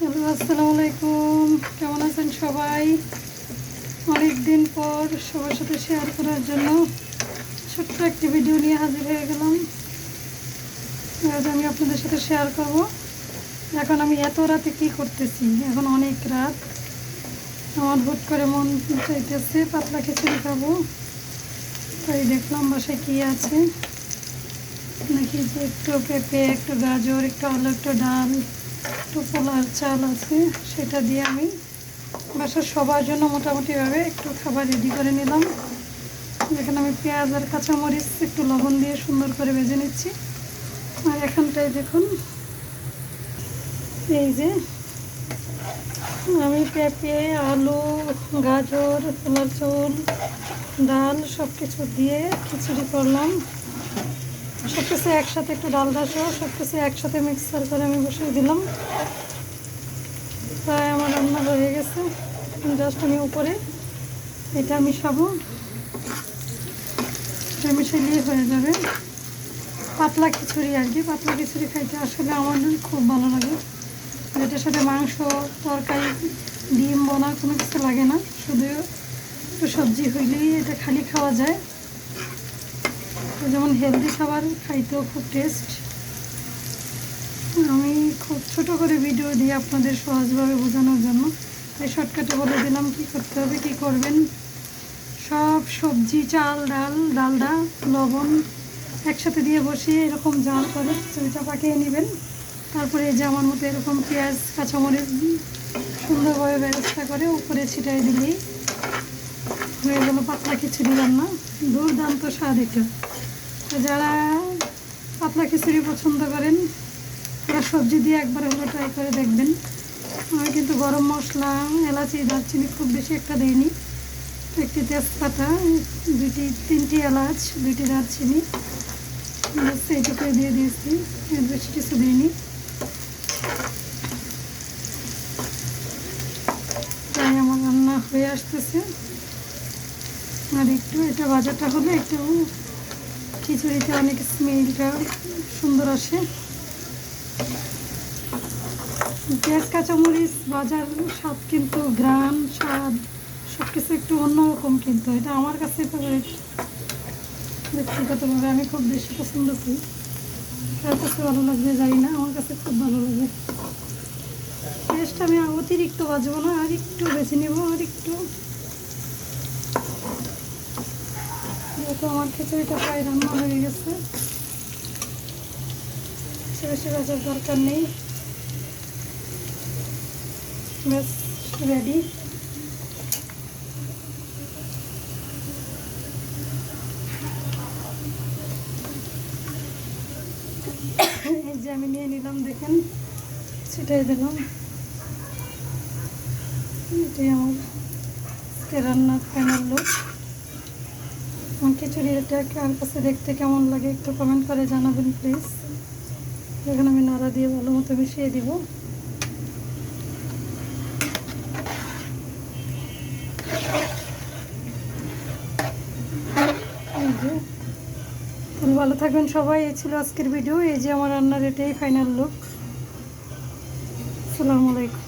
Hello, আসসালামু আলাইকুম। কেমন আছেন সবাই? অনেক দিন পর সবার সাথে শেয়ার করার জন্য ছোট্ট একটি ভিডিও নিয়ে হাজির হয়ে গেলাম। আজ আমি আপনাদের সাথে শেয়ার করব এখন আমি এত রাতে কি করতেছি। এখন অনেক রাত, আমার হুট করে মন চাইতেছে পাতলা খিচুড়ি খাবো। তাই দেখলাম বাসায় কী আছে, নাকি যে একটু পেঁপে, একটু গাজর, একটু আলু, একটু ডাল, একটু পোলার চাল আছে। সেটা দিয়ে আমি বাসার সবার জন্য মোটামুটিভাবে একটু খাবার রেডি করে নিলাম। এখানে আমি পেঁয়াজ আর কাঁচামরিচ একটু লবণ দিয়ে সুন্দর করে ভেজে নিচ্ছি। আর এখানটায় দেখুন, এই যে আমি পেঁপে, আলু, গাজর, পোলার চাল, ডাল সব কিছু দিয়ে খিচুড়ি করলাম। সব কিছু একসাথে, একটু ডালটা সহ সব কিছু একসাথে মিক্সার করে আমি বসিয়ে দিলাম। প্রায় আমার রান্না হয়ে গেছে, জাস্ট আমি উপরে এটা মিশাবো, এটা মিশাইলেই হয়ে যাবে। পাতলা খিচুড়ি আর কি। পাতলা খিচুড়ি খাইতে আসলে আমার খুব ভালো লাগে। যেটার সাথে মাংস, তরকারি, ডিম বোনা কোনো কিছু লাগে না, শুধু একটু সবজি হইলেই এটা খালি খাওয়া যায়। যেমন হেলদি খাবার, খাইতেও খুব টেস্ট। আমি খুব ছোট করে ভিডিও দিই আপনাদের সহজভাবে বোঝানোর জন্য, তাই শর্টকাটে বলে দিলাম কি করতে হবে, কি করবেন। সব সবজি, চাল, ডালডা, লবণ একসাথে দিয়ে বসিয়ে এরকম জাল করে খিচুড়িটা পাকিয়ে নেবেন। তারপরে এই যে আমার মতো এরকম পেঁয়াজ, কাঁচামরিচ সুন্দরভাবে ব্যবস্থা করে উপরে ছিটাই দিলেই হয়ে গেল পাতলা খিচুড়ি রান্না। দুর্দান্ত স্বাদ এটা। যারা পাতলা খিচুড়ি পছন্দ করেন তারা সবজি দিয়ে একবার হলো ট্রাই করে দেখবেন। আমি কিন্তু গরম মশলা, এলাচি, দারচিনি খুব বেশি একটা দিইনি। একটি তেজপাতা, তিনটি এলাচ, 2টি দারচিনি, এইটুকুই দিয়ে দিয়েছি, এর বেশি কিছু দিইনি। তাই আমার রান্না হয়ে আসতেছে। আর একটু এটা ভাজাটা হলে একটু খিচুড়িতে অনেক স্মেলটা সুন্দর আসে। পেঁয়াজ কাঁচামরিচ ভাজার স্বাদ কিন্তু, ঘ্রাণ, স্বাদ সব কিছু একটু অন্যরকম, কিন্তু এটা আমার কাছে ফেভারিট। ব্যক্তিগতভাবে আমি খুব বেশি পছন্দ করি। কার কাছে ভালো লাগবে জানি না, আমার কাছে খুব ভালো লাগে। পেঁয়াজটা আমি অতিরিক্ত ভাজবো না, আর একটু বেছে নেবো, আর একটু। যেহেতু আমার খিচুড়িটা প্রায় রান্না হয়ে গেছে, বেশি ভাজার দরকার নেই, ব্যাস রেডি। এই যে আমি নিয়ে নিলাম, দেখেন সেটাই দিলাম। এটাই আমার রান্নার ফাইনাল লুক। আমার খিচুড়িটা কার কাছে দেখতে কেমন লাগে একটু কমেন্ট করে জানাবেন প্লিজ। এখন আমি নাড়া দিয়ে ভালো মতো মিশিয়ে দিব। ভালো থাকবেন সবাই। এই ছিল আজকের ভিডিও। এই যে আমার রান্নার এটাই ফাইনাল লুক। আসসালামু আলাইকুম।